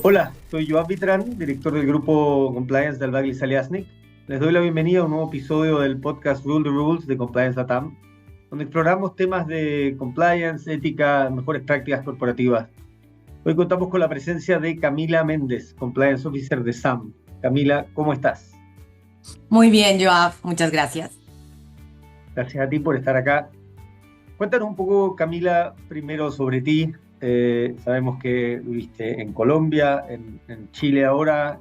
Hola, soy Joan Vitrán, director del grupo Compliance del Baglis Aliasnik. Les doy la bienvenida a un nuevo episodio del podcast Rule the Rules de Compliance Latam, donde exploramos temas de compliance, ética, mejores prácticas corporativas. Hoy contamos con la presencia de Camila Méndez, Compliance Officer de SAM. Camila, ¿cómo estás? Muy bien, Joab, muchas gracias. Gracias a ti por estar acá. Cuéntanos un poco, Camila, primero sobre ti. Sabemos que viviste en Colombia, en Chile ahora.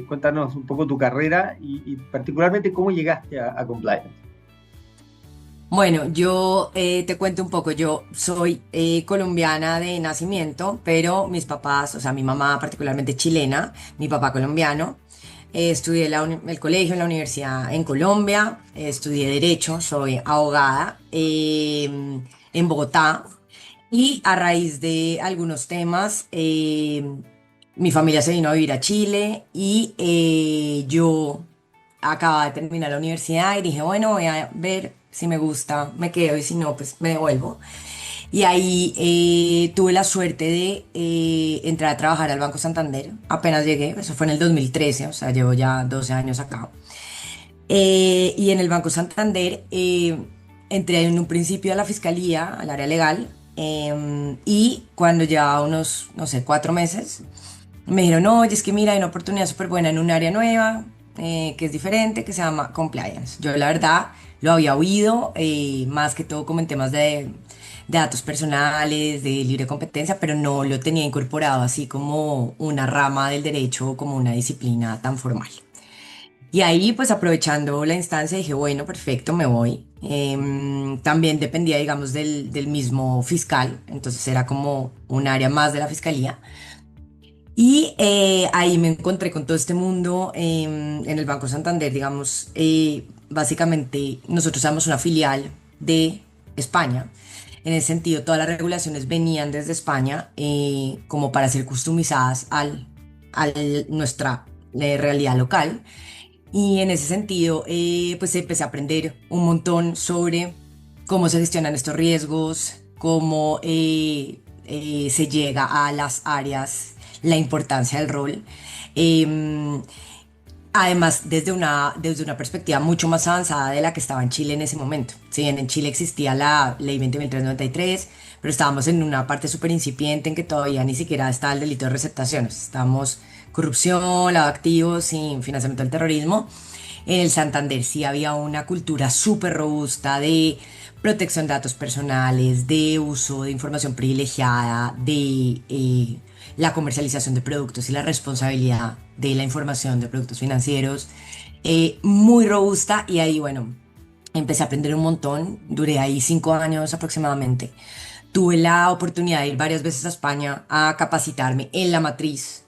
Cuéntanos un poco tu carrera y particularmente cómo llegaste a Compliance. Bueno, yo te cuento un poco, yo soy colombiana de nacimiento, pero mis papás, o sea, mi mamá particularmente chilena, mi papá colombiano. Estudié el colegio, la universidad en Colombia, estudié Derecho, soy abogada en Bogotá y a raíz de algunos temas, mi familia se vino a vivir a Chile y yo acababa de terminar la universidad y dije, bueno, voy a ver si me gusta, me quedo y si no, pues me devuelvo. Y ahí tuve la suerte de entrar a trabajar al Banco Santander. Apenas llegué, eso fue en el 2013, o sea, llevo ya 12 años acá. Y en el Banco Santander entré en un principio a la fiscalía, al área legal, y cuando llevaba unos, no sé, 4 meses, me dijeron, no, oye, es que mira, hay una oportunidad súper buena en un área nueva, que es diferente, que se llama compliance. Yo la verdad lo había oído, más que todo como en temas de datos personales, de libre competencia, pero no lo tenía incorporado así como una rama del derecho o como una disciplina tan formal. Y ahí, pues aprovechando la instancia, dije, bueno, perfecto, me voy. También dependía, digamos, del mismo fiscal, entonces era como un área más de la fiscalía. Y ahí me encontré con todo este mundo en el Banco Santander, digamos, básicamente nosotros somos una filial de España. En ese sentido, todas las regulaciones venían desde España como para ser customizadas a nuestra realidad local. Y en ese sentido, pues empecé a aprender un montón sobre cómo se gestionan estos riesgos, cómo se llega a las áreas, la importancia del rol. Em, Además, desde una perspectiva mucho más avanzada de la que estaba en Chile en ese momento. Si bien en Chile existía la ley 20.393, pero estábamos en una parte súper incipiente en que todavía ni siquiera estaba el delito de receptaciones. Estábamos corrupción, lavado de activos y financiamiento del terrorismo. En el Santander sí había una cultura súper robusta de protección de datos personales, de uso de información privilegiada, de la comercialización de productos y la responsabilidad de la información de productos financieros, muy robusta y ahí, bueno, empecé a aprender un montón, duré ahí 5 años aproximadamente. Tuve la oportunidad de ir varias veces a España a capacitarme en la matriz,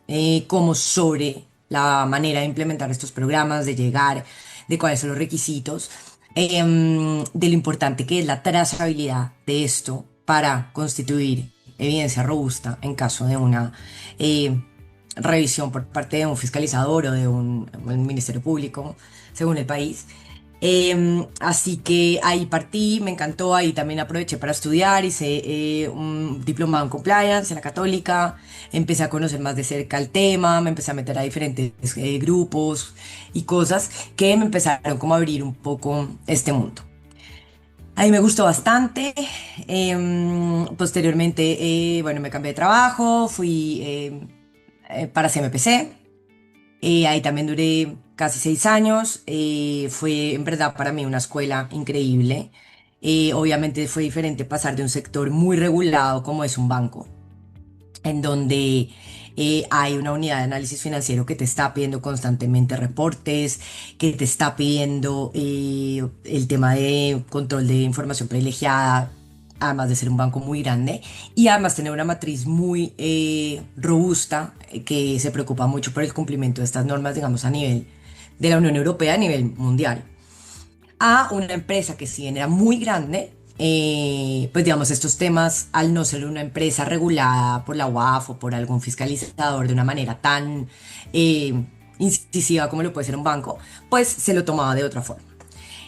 como sobre la manera de implementar estos programas, de llegar, de cuáles son los requisitos, de lo importante que es la trazabilidad de esto para constituir evidencia robusta en caso de una eh, revisión por parte de un fiscalizador o de un ministerio público, según el país. Así que ahí partí, me encantó, ahí también aproveché para estudiar, hice un diplomado en compliance en la Católica, empecé a conocer más de cerca el tema, me empecé a meter a diferentes grupos y cosas que me empezaron como a abrir un poco este mundo. Ahí me gustó bastante. Posteriormente, bueno, me cambié de trabajo, fui para CMPC. Ahí también duré casi 6 años. Fue en verdad para mí una escuela increíble. Obviamente fue diferente pasar de un sector muy regulado como es un banco, en donde hay una unidad de análisis financiero que te está pidiendo constantemente reportes, que te está pidiendo el tema de control de información privilegiada, además de ser un banco muy grande y además tener una matriz muy robusta que se preocupa mucho por el cumplimiento de estas normas, digamos, a nivel de la Unión Europea, a nivel mundial, a una empresa que si bien era muy grande, pues digamos, estos temas, al no ser una empresa regulada por la UAF o por algún fiscalizador de una manera tan incisiva como lo puede ser un banco, pues se lo tomaba de otra forma.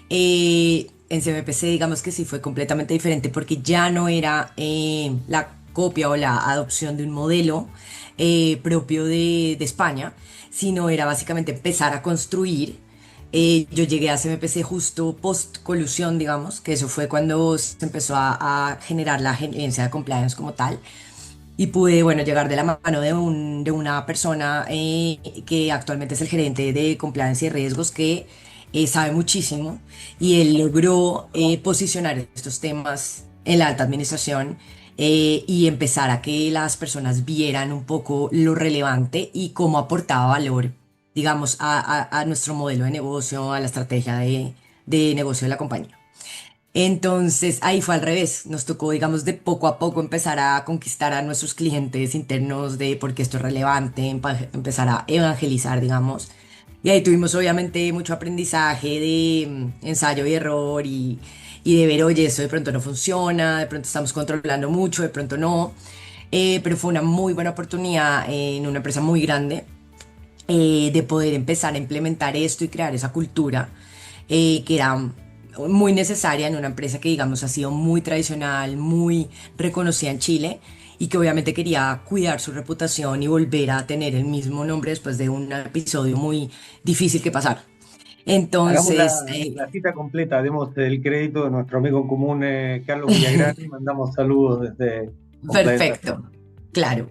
En CMPC, digamos que sí fue completamente diferente porque ya no era la copia o la adopción de un modelo propio de España, sino era básicamente empezar a construir. Yo llegué a CMPC justo post colusión, digamos, que eso fue cuando se empezó a generar la gerencia de compliance como tal. Y pude, bueno, llegar de la mano de una persona que actualmente es el gerente de compliance y riesgos que sabe muchísimo y él logró posicionar estos temas en la alta administración y empezar a que las personas vieran un poco lo relevante y cómo aportaba valor, digamos, a nuestro modelo de negocio, a la estrategia de negocio de la compañía. Entonces ahí fue al revés, nos tocó, digamos, de poco a poco empezar a conquistar a nuestros clientes internos de por qué esto es relevante, empezar a evangelizar, digamos. Y ahí tuvimos obviamente mucho aprendizaje de ensayo y error y de ver, oye, eso de pronto no funciona, de pronto estamos controlando mucho, de pronto no. Pero fue una muy buena oportunidad en una empresa muy grande de poder empezar a implementar esto y crear esa cultura que era muy necesaria en una empresa que, digamos, ha sido muy tradicional, muy reconocida en Chile y que obviamente quería cuidar su reputación y volver a tener el mismo nombre después de un episodio muy difícil que pasar. Hagamos Entonces, la cita completa, demos el crédito de nuestro amigo en común, Carlos Villagrán, y mandamos saludos desde Compliance perfecto, Latam. claro.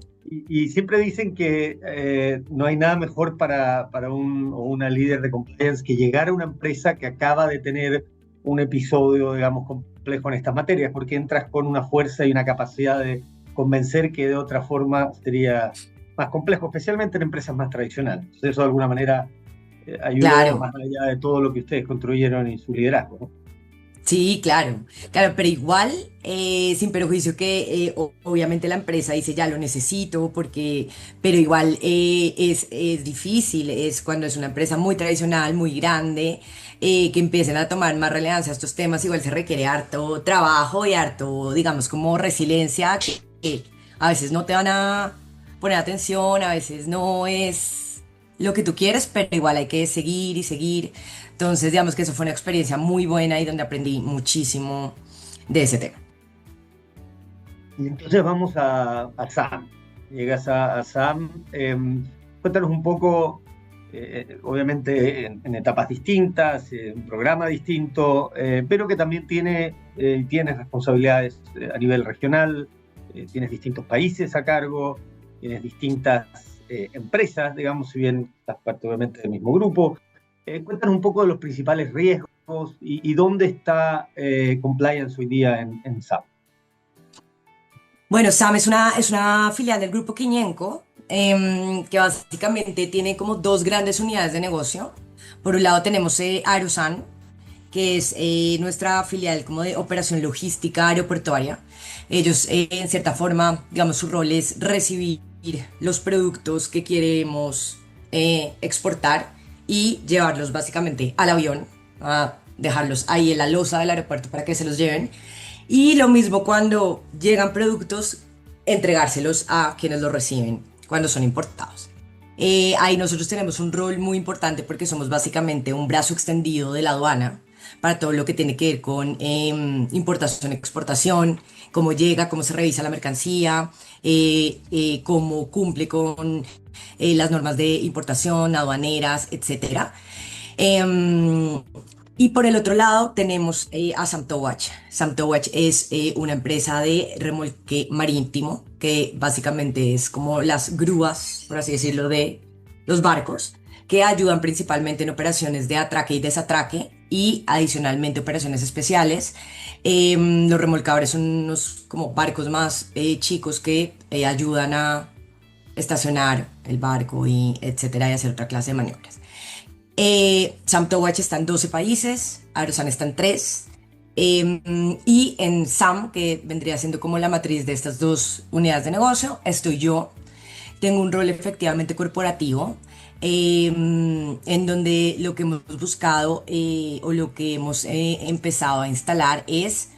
Y siempre dicen que no hay nada mejor para un o una líder de compliance que llegar a una empresa que acaba de tener un episodio, digamos, complejo en estas materias, porque entras con una fuerza y una capacidad de convencer que de otra forma sería más complejo, especialmente en empresas más tradicionales. Entonces, eso de alguna manera ayudó Claro, más allá de todo lo que ustedes construyeron y su liderazgo, ¿no? sí, claro, claro, pero igual, sin perjuicio que obviamente la empresa dice ya lo necesito, porque, pero igual es difícil, es cuando es una empresa muy tradicional, muy grande, que empiecen a tomar más relevancia a estos temas, igual se requiere harto trabajo y harto, digamos, como resiliencia, que a veces no te van a poner atención, a veces no es lo que tú quieres, pero igual hay que seguir y seguir. Entonces, digamos que eso fue una experiencia muy buena y donde aprendí muchísimo de ese tema. Y entonces vamos a SAM. Llegas a SAM. Cuéntanos un poco, obviamente en etapas distintas, un programa distinto, pero que también tienes responsabilidades a nivel regional, tienes distintos países a cargo, tienes distintas empresas, digamos, si bien estás parte obviamente del mismo grupo. Cuéntanos un poco de los principales riesgos y dónde está compliance hoy día en SAM. Bueno, SAM es una filial del grupo Quiñenco, que básicamente tiene como dos grandes unidades de negocio. Por un lado tenemos Aerosan, que es nuestra filial como de operación logística aeroportuaria. Ellos, en cierta forma, digamos, su rol es recibir los productos que queremos exportar y llevarlos básicamente al avión, a dejarlos ahí en la losa del aeropuerto para que se los lleven. Y lo mismo cuando llegan productos, entregárselos a quienes los reciben cuando son importados. Ahí nosotros tenemos un rol muy importante porque somos básicamente un brazo extendido de la aduana para todo lo que tiene que ver con importación, exportación, cómo llega, cómo se revisa la mercancía, cómo cumple con las normas de importación, aduaneras, etcétera. Em, y por el otro lado tenemos a Samtowach. Samtowach es una empresa de remolque marítimo que básicamente es como las grúas, por así decirlo, de los barcos que ayudan principalmente en operaciones de atraque y desatraque y adicionalmente operaciones especiales. Los remolcadores son unos como barcos más chicos que ayudan a estacionar el barco y etcétera y hacer otra clase de maniobras. Sam Towach está en 12 países, Aerosan está en 3. Y en SAM, que vendría siendo como la matriz de estas dos unidades de negocio, estoy yo. Tengo un rol efectivamente corporativo, en donde lo que hemos buscado o lo que hemos empezado a instalar es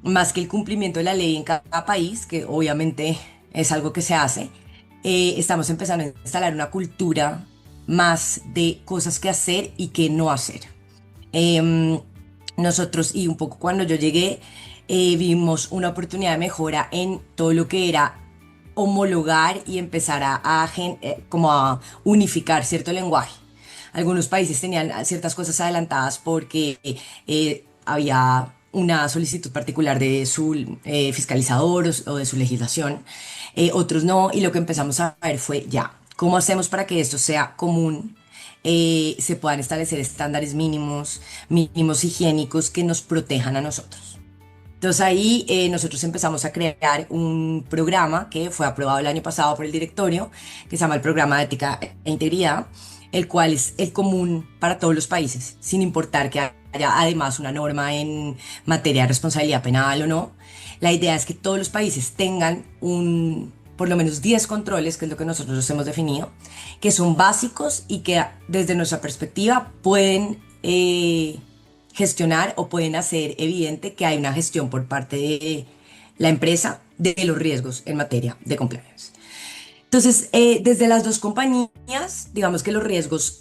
más que el cumplimiento de la ley en cada país, que obviamente es algo que se hace, estamos empezando a instalar una cultura más de cosas que hacer y que no hacer. Nosotros, y un poco cuando yo llegué, vimos una oportunidad de mejora en todo lo que era homologar y empezar como a unificar cierto lenguaje. Algunos países tenían ciertas cosas adelantadas porque había una solicitud particular de su fiscalizador o de su legislación, otros no, y lo que empezamos a ver fue ya, ¿cómo hacemos para que esto sea común? Se puedan establecer estándares mínimos higiénicos que nos protejan a nosotros. Entonces ahí nosotros empezamos a crear un programa que fue aprobado el año pasado por el directorio, que se llama el Programa de Ética e Integridad, el cual es el común para todos los países, sin importar que haya además una norma en materia de responsabilidad penal o no. La idea es que todos los países tengan por lo menos 10 controles, que es lo que nosotros hemos definido, que son básicos y que desde nuestra perspectiva pueden gestionar o pueden hacer evidente que hay una gestión por parte de la empresa de los riesgos en materia de compliance. Entonces, desde las dos compañías, digamos que los riesgos,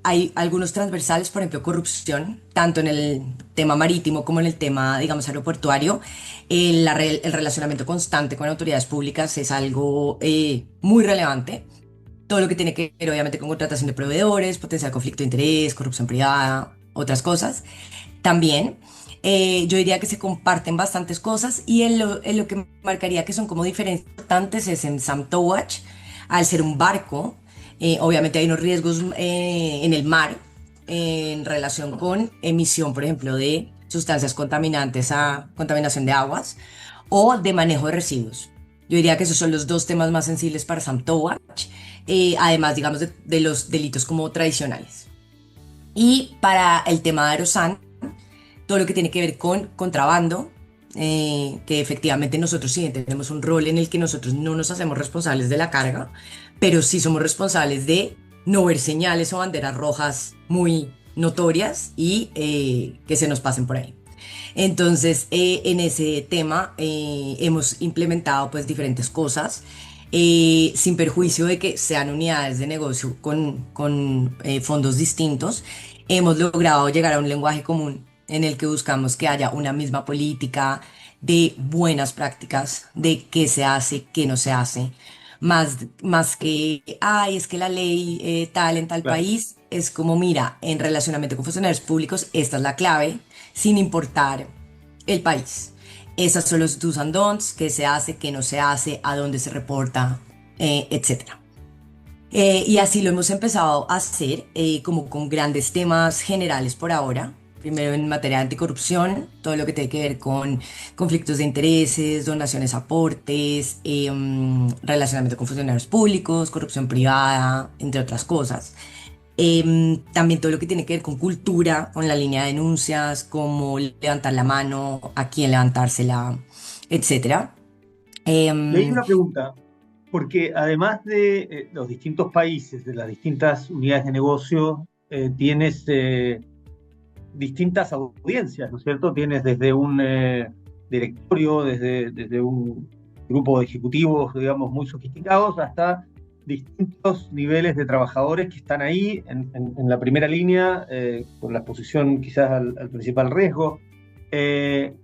hay algunos transversales, por ejemplo, corrupción, tanto en el tema marítimo como en el tema, digamos, aeroportuario. El relacionamiento constante con autoridades públicas es algo muy relevante. Todo lo que tiene que ver, obviamente, con contratación de proveedores, potencial conflicto de interés, corrupción privada, otras cosas. También, yo diría que se comparten bastantes cosas y en lo que marcaría que son como diferentes importantes es en Sam Towage, al ser un barco, obviamente hay unos riesgos en el mar en relación con emisión, por ejemplo, de sustancias contaminantes a contaminación de aguas o de manejo de residuos. Yo diría que esos son los dos temas más sensibles para Sam Towage, además, digamos, de los delitos como tradicionales. Y para el tema de Aerosan, todo lo que tiene que ver con contrabando, que efectivamente nosotros sí tenemos un rol en el que nosotros no nos hacemos responsables de la carga, pero sí somos responsables de no ver señales o banderas rojas muy notorias y que se nos pasen por ahí. Entonces, en ese tema hemos implementado pues diferentes cosas, sin perjuicio de que sean unidades de negocio con fondos distintos. Hemos logrado llegar a un lenguaje común en el que buscamos que haya una misma política de buenas prácticas, de qué se hace, qué no se hace, más que, ay, es que la ley tal en tal Claro. país, es como, mira, en relacionamiento con funcionarios públicos, esta es la clave, sin importar el país. Esas son los do's and don'ts, qué se hace, qué no se hace, a dónde se reporta, etcétera. Y así lo hemos empezado a hacer, como con grandes temas generales por ahora. Primero en materia de anticorrupción, todo lo que tiene que ver con conflictos de intereses, donaciones, aportes, relacionamiento con funcionarios públicos, corrupción privada, entre otras cosas. También todo lo que tiene que ver con cultura, con la línea de denuncias, cómo levantar la mano, a quién levantársela, etcétera. Y hay Em, una pregunta, porque además de los distintos países, de las distintas unidades de negocio, tienes distintas audiencias, ¿no es cierto? Tienes desde un directorio, desde un grupo de ejecutivos, digamos, muy sofisticados, hasta distintos niveles de trabajadores que están ahí en la primera línea, con la exposición quizás al principal riesgo.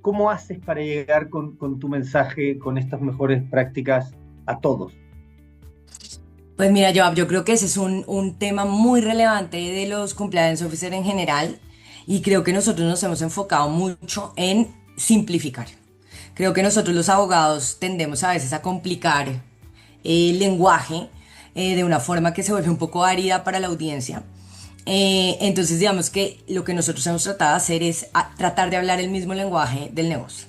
¿Cómo haces para llegar con tu mensaje, con estas mejores prácticas a todos? Pues mira, yo creo que ese es un tema muy relevante de los compliance officer en general y creo que nosotros nos hemos enfocado mucho en simplificar. Creo que nosotros los abogados tendemos a veces a complicar el lenguaje de una forma que se vuelve un poco árida para la audiencia. Entonces digamos que lo que nosotros hemos tratado de hacer es tratar de hablar el mismo lenguaje del negocio.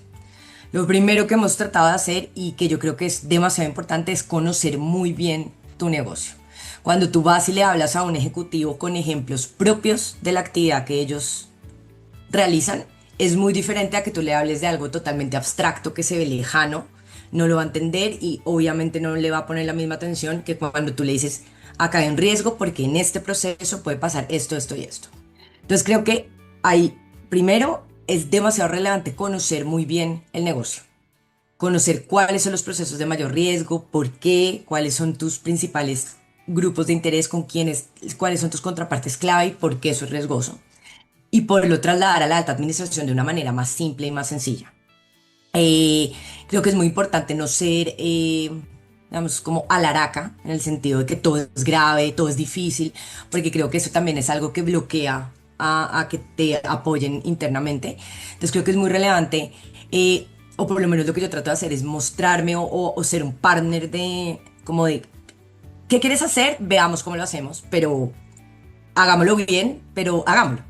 Lo primero que hemos tratado de hacer y que yo creo que es demasiado importante es conocer muy bien tu negocio. Cuando tú vas y le hablas a un ejecutivo con ejemplos propios de la actividad que ellos realizan, es muy diferente a que tú le hables de algo totalmente abstracto que se ve lejano, no lo va a entender y obviamente no le va a poner la misma atención que cuando tú le dices, acá hay un riesgo porque en este proceso puede pasar esto, esto y esto. Entonces creo que ahí, primero, es demasiado relevante conocer muy bien el negocio, conocer cuáles son los procesos de mayor riesgo, por qué, cuáles son tus principales grupos de interés, con quiénes, cuáles son tus contrapartes clave y por qué eso es riesgoso. Y poderlo trasladar a la alta administración de una manera más simple y más sencilla. Eh, Creo que es muy importante no ser, digamos, como alaraca, en el sentido de que todo es grave, todo es difícil, porque creo que eso también es algo que bloquea a que te apoyen internamente. Entonces creo que es muy relevante, o por lo menos lo que yo trato de hacer es mostrarme o ser un partner de, como de, ¿qué quieres hacer? Veamos cómo lo hacemos, pero hagámoslo bien, pero hagámoslo.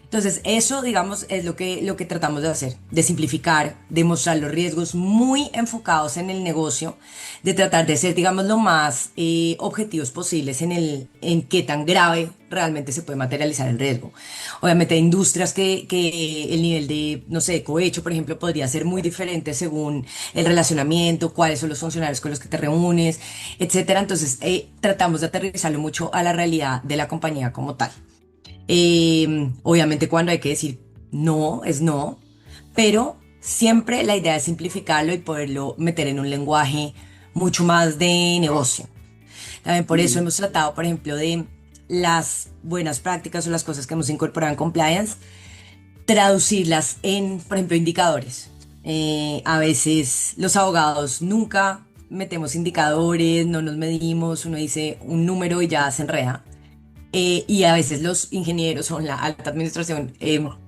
Entonces, eso, digamos, es lo que tratamos de hacer, de simplificar, de mostrar los riesgos muy enfocados en el negocio, de tratar de ser, digamos, lo más objetivos posibles en qué tan grave realmente se puede materializar el riesgo. Obviamente hay industrias que el nivel de, no sé, cohecho, por ejemplo, podría ser muy diferente según el relacionamiento, cuáles son los funcionarios con los que te reúnes, etcétera. Entonces, tratamos de aterrizarlo mucho a la realidad de la compañía como tal. Obviamente cuando hay que decir no, es no, pero siempre la idea es simplificarlo y poderlo meter en un lenguaje mucho más de negocio. También por eso Sí. hemos tratado, por ejemplo, de las buenas prácticas o las cosas que hemos incorporado en compliance, traducirlas en, por ejemplo, indicadores. A veces los abogados nunca metemos indicadores, no nos medimos, uno dice un número y ya se enreda. Y a veces los ingenieros o la alta administración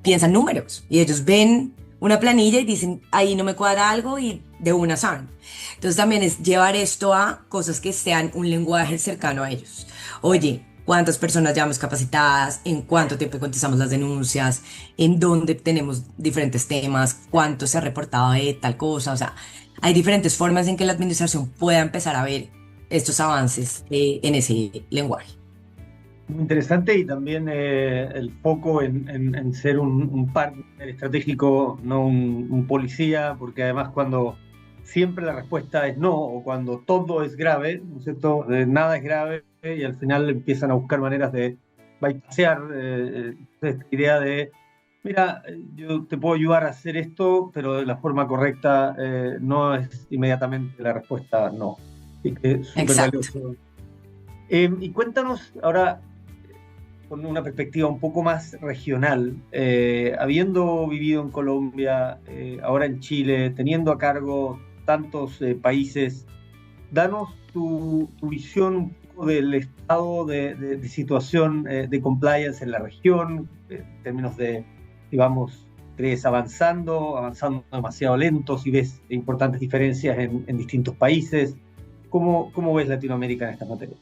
piensan números y ellos ven una planilla y dicen, ahí no me cuadra algo y de una saben. Entonces también es llevar esto a cosas que sean un lenguaje cercano a ellos. Oye, ¿cuántas personas llevamos capacitadas? ¿En cuánto tiempo contestamos las denuncias? ¿En dónde tenemos diferentes temas? ¿Cuánto se ha reportado de tal cosa? O sea, hay diferentes formas en que la administración pueda empezar a ver estos avances en ese lenguaje. Muy interesante y también el foco en ser un partner estratégico, no un policía, porque además cuando siempre la respuesta es no o cuando todo es grave, ¿no es cierto? Nada es grave y al final empiezan a buscar maneras de bypassear esta idea de, mira, yo te puedo ayudar a hacer esto, pero de la forma correcta no es inmediatamente la respuesta no. Así que es súper Exacto. valioso. Y cuéntanos ahora con una perspectiva un poco más regional, habiendo vivido en Colombia, ahora en Chile, teniendo a cargo tantos países, danos tu visión un poco del estado de situación de compliance en la región, en términos de, digamos, ¿crees avanzando demasiado lento, si ves importantes diferencias en distintos países? ¿Cómo ves Latinoamérica en estas materias?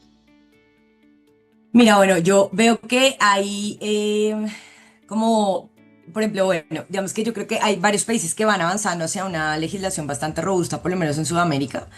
Mira, bueno, yo veo que hay como, por ejemplo, bueno, digamos que yo creo que hay varios países que van avanzando hacia una legislación bastante robusta, por lo menos en Sudamérica.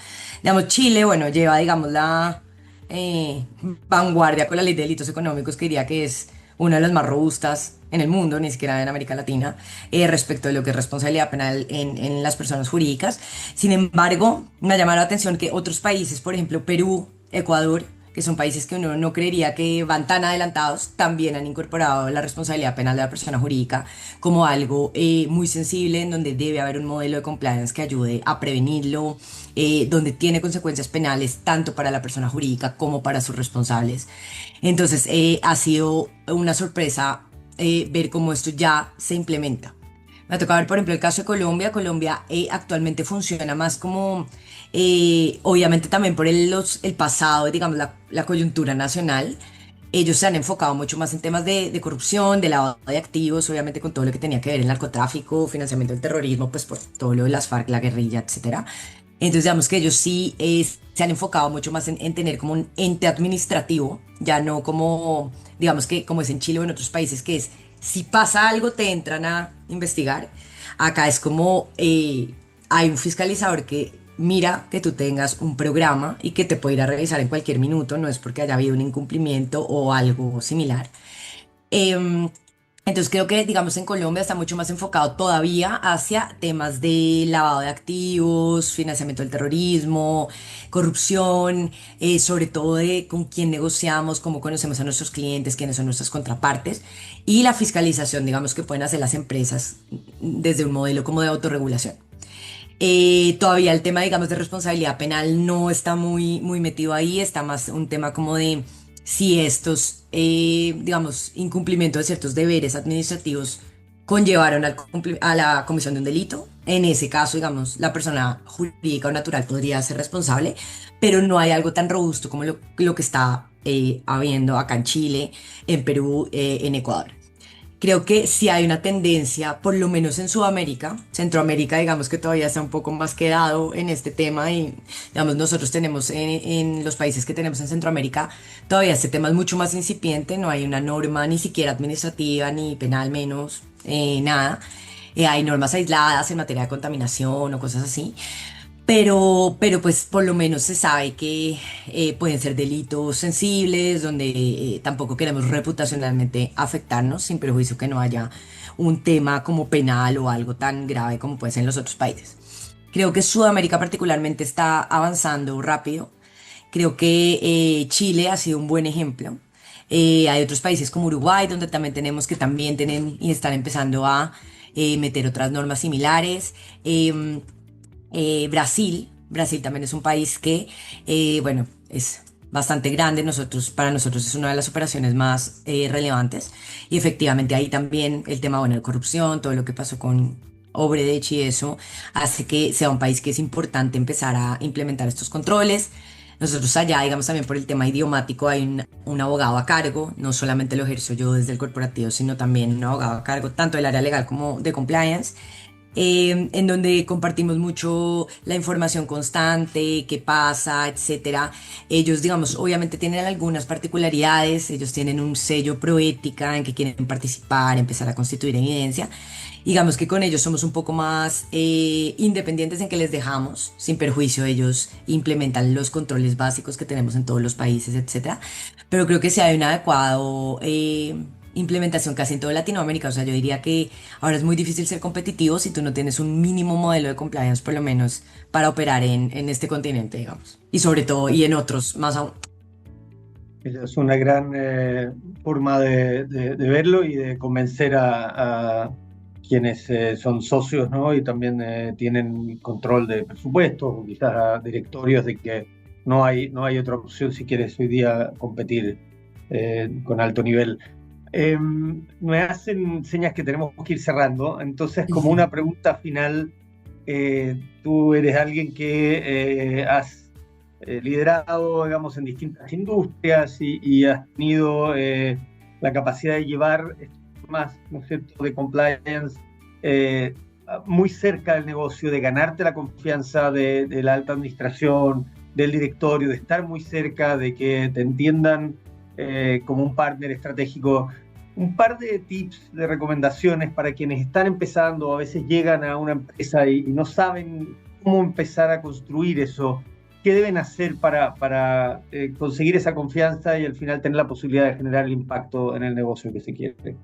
Digamos, Chile, bueno, lleva, digamos, la eh, vanguardia con la ley de delitos económicos, que diría que es una de las más robustas en el mundo, ni siquiera en América Latina, respecto de lo que es responsabilidad penal en las personas jurídicas. Sin embargo, me ha llamado la atención que otros países, por ejemplo, Perú, Ecuador, que son países que uno no creería que van tan adelantados, también han incorporado la responsabilidad penal de la persona jurídica como algo muy sensible, en donde debe haber un modelo de compliance que ayude a prevenirlo, donde tiene consecuencias penales tanto para la persona jurídica como para sus responsables. Entonces, ha sido una sorpresa ver cómo esto ya se implementa. Me ha tocado ver, por ejemplo, el caso de Colombia. Colombia actualmente funciona más como, obviamente también por el pasado, digamos, la coyuntura nacional. Ellos se han enfocado mucho más en temas de corrupción, de lavado de activos, obviamente con todo lo que tenía que ver el narcotráfico, financiamiento del terrorismo, pues por todo lo de las FARC, la guerrilla, etcétera. Entonces, digamos que ellos sí se han enfocado mucho más en tener como un ente administrativo, ya no como, digamos que como es en Chile o en otros países, que es si pasa algo te entran a investigar. Acá es como hay un fiscalizador que mira que tú tengas un programa y que te puede ir a revisar en cualquier minuto, no es porque haya habido un incumplimiento o algo similar. Em, entonces creo que, digamos, en Colombia está mucho más enfocado todavía hacia temas de lavado de activos, financiamiento del terrorismo, corrupción, sobre todo de con quién negociamos, cómo conocemos a nuestros clientes, quiénes son nuestras contrapartes, y la fiscalización, digamos, que pueden hacer las empresas desde un modelo como de autorregulación. Todavía el tema, digamos, de responsabilidad penal no está muy metido ahí, está más un tema como de si estos, digamos, incumplimientos de ciertos deberes administrativos conllevaron a la comisión de un delito. En ese caso, digamos, la persona jurídica o natural podría ser responsable, pero no hay algo tan robusto como lo que está habiendo acá en Chile, en Perú, en Ecuador. Creo que sí hay una tendencia, por lo menos en Sudamérica, Centroamérica, digamos que todavía está un poco más quedado en este tema y, digamos, nosotros tenemos en los países que tenemos en Centroamérica, todavía este tema es mucho más incipiente, no hay una norma ni siquiera administrativa ni penal menos, nada. Hay normas aisladas en materia de contaminación o cosas así. Pero pues por lo menos se sabe que pueden ser delitos sensibles, donde tampoco queremos reputacionalmente afectarnos, sin perjuicio que no haya un tema como penal o algo tan grave como puede ser en los otros países. Creo que Sudamérica particularmente está avanzando rápido. Creo que Chile ha sido un buen ejemplo. Hay otros países como Uruguay, donde también tenemos que también tienen y están empezando a meter otras normas similares. Brasil también es un país que, bueno, es bastante grande. Para nosotros es una de las operaciones más relevantes. Y efectivamente ahí también el tema, bueno, de corrupción, todo lo que pasó con Obredech y eso, hace que sea un país que es importante empezar a implementar estos controles. Nosotros allá, digamos, también por el tema idiomático, hay un abogado a cargo, no solamente lo ejerzo yo desde el corporativo, sino también un abogado a cargo tanto del área legal como de compliance, en donde compartimos mucho la información constante, qué pasa, etcétera. Ellos, digamos, obviamente tienen algunas particularidades, ellos tienen un sello proética en que quieren participar, empezar a constituir evidencia. Digamos que con ellos somos un poco más independientes en que les dejamos, sin perjuicio, ellos implementan los controles básicos que tenemos en todos los países, etcétera. Pero creo que sí hay un adecuado implementación casi en toda Latinoamérica. O sea, yo diría que ahora es muy difícil ser competitivo si tú no tienes un mínimo modelo de compliance, por lo menos, para operar en este continente, digamos. Y sobre todo, y en otros, más aún. Es una gran forma de verlo y de convencer a quienes son socios, ¿no? Y también tienen control de presupuestos o quizás a directorios de que no hay otra opción si quieres hoy día competir con alto nivel. Me hacen señas que tenemos que ir cerrando, entonces como una pregunta final, tú eres alguien que has liderado, digamos, en distintas industrias y has tenido la capacidad de llevar más, ¿no es cierto?, de compliance eh, muy cerca del negocio, de ganarte la confianza de la alta administración, del directorio, de estar muy cerca, de que te entiendan como un partner estratégico. Un par de tips, de recomendaciones para quienes están empezando, a veces llegan a una empresa y no saben cómo empezar a construir eso. ¿Qué deben hacer para conseguir esa confianza y al final tener la posibilidad de generar el impacto en el negocio que se quiere?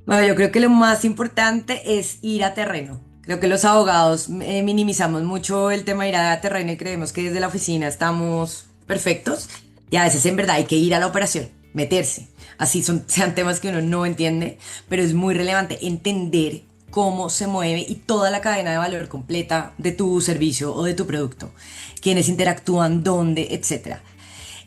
Bueno, yo creo que lo más importante es ir a terreno. Creo que los abogados minimizamos mucho el tema de ir a terreno y creemos que desde la oficina estamos perfectos y a veces en verdad hay que ir a la operación, meterse. Así sean temas que uno no entiende, pero es muy relevante entender cómo se mueve y toda la cadena de valor completa de tu servicio o de tu producto, quiénes interactúan, dónde, etcétera.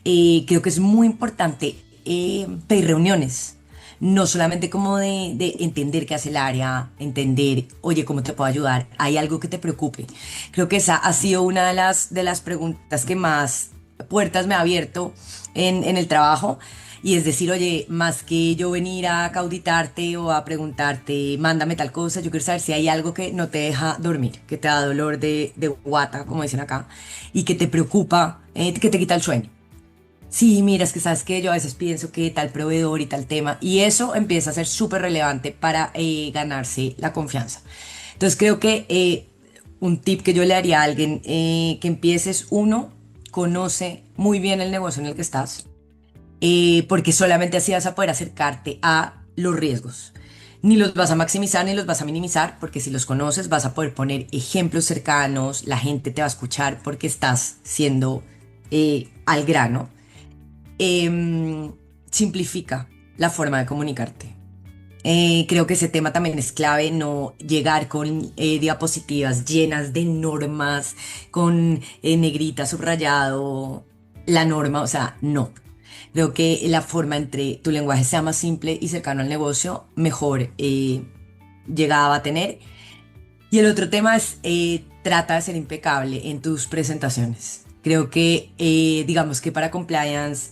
Creo que es muy importante pedir reuniones, no solamente como de entender qué hace el área, entender, oye, ¿cómo te puedo ayudar? ¿Hay algo que te preocupe? Creo que esa ha sido una de las preguntas que más puertas me ha abierto en el trabajo. Y es decir, oye, más que yo venir a auditarte o a preguntarte, mándame tal cosa, yo quiero saber si hay algo que no te deja dormir, que te da dolor de guata, como dicen acá, y que te preocupa, que te quita el sueño. Sí, mira, es que sabes que yo a veces pienso que tal proveedor y tal tema, y eso empieza a ser súper relevante para ganarse la confianza. Entonces creo que un tip que yo le daría a alguien que empieces, uno, conoce muy bien el negocio en el que estás, porque solamente así vas a poder acercarte a los riesgos. Ni los vas a maximizar ni los vas a minimizar, porque si los conoces vas a poder poner ejemplos cercanos, la gente te va a escuchar porque estás siendo al grano. Simplifica la forma de comunicarte. Creo que ese tema también es clave, no llegar con diapositivas llenas de normas, con negrita subrayado la norma, o sea, no. Creo que la forma entre tu lenguaje sea más simple y cercano al negocio, mejor llegaba a tener. Y el otro tema es, trata de ser impecable en tus presentaciones. Creo que, digamos que para compliance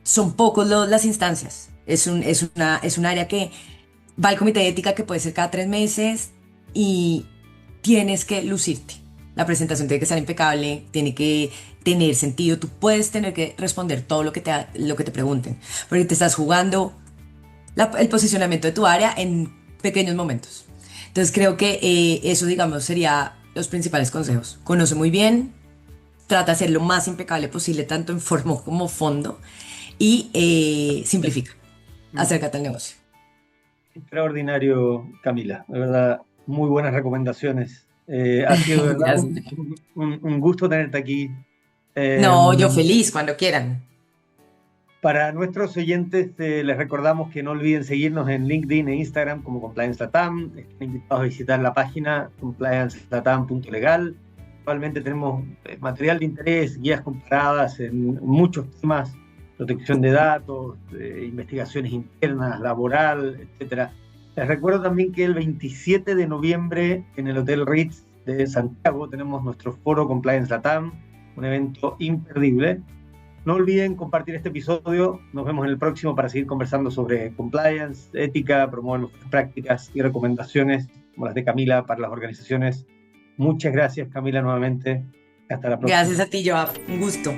son pocos las instancias. Es un área que va al comité de ética que puede ser cada 3 meses y tienes que lucirte. La presentación tiene que estar impecable, tiene que tener sentido. Tú puedes tener que responder todo lo que te pregunten, porque te estás jugando el posicionamiento de tu área en pequeños momentos. Entonces creo que eso, digamos, sería los principales consejos. Conoce muy bien, trata de ser lo más impecable posible, tanto en forma como fondo, y simplifica. Acércate al negocio. Extraordinario, Camila. De verdad, muy buenas recomendaciones. Ha sido de verdad Gracias. un gusto tenerte aquí. Eh, No, yo feliz cuando quieran. para nuestros oyentes, les recordamos que no olviden seguirnos en LinkedIn e Instagram como Compliance Latam. Están invitados a visitar la página compliancelatam.legal. Actualmente tenemos material de interés, guías comparadas en muchos temas, protección de datos, investigaciones internas, laboral, etcétera. Les recuerdo también que el 27 de noviembre en el Hotel Ritz de Santiago tenemos nuestro foro Compliance Latam, un evento imperdible. No olviden compartir este episodio. Nos vemos en el próximo para seguir conversando sobre compliance, ética, promover nuestras prácticas y recomendaciones como las de Camila para las organizaciones. Muchas gracias, Camila, nuevamente. Hasta la próxima. Gracias a ti, Joab. Un gusto.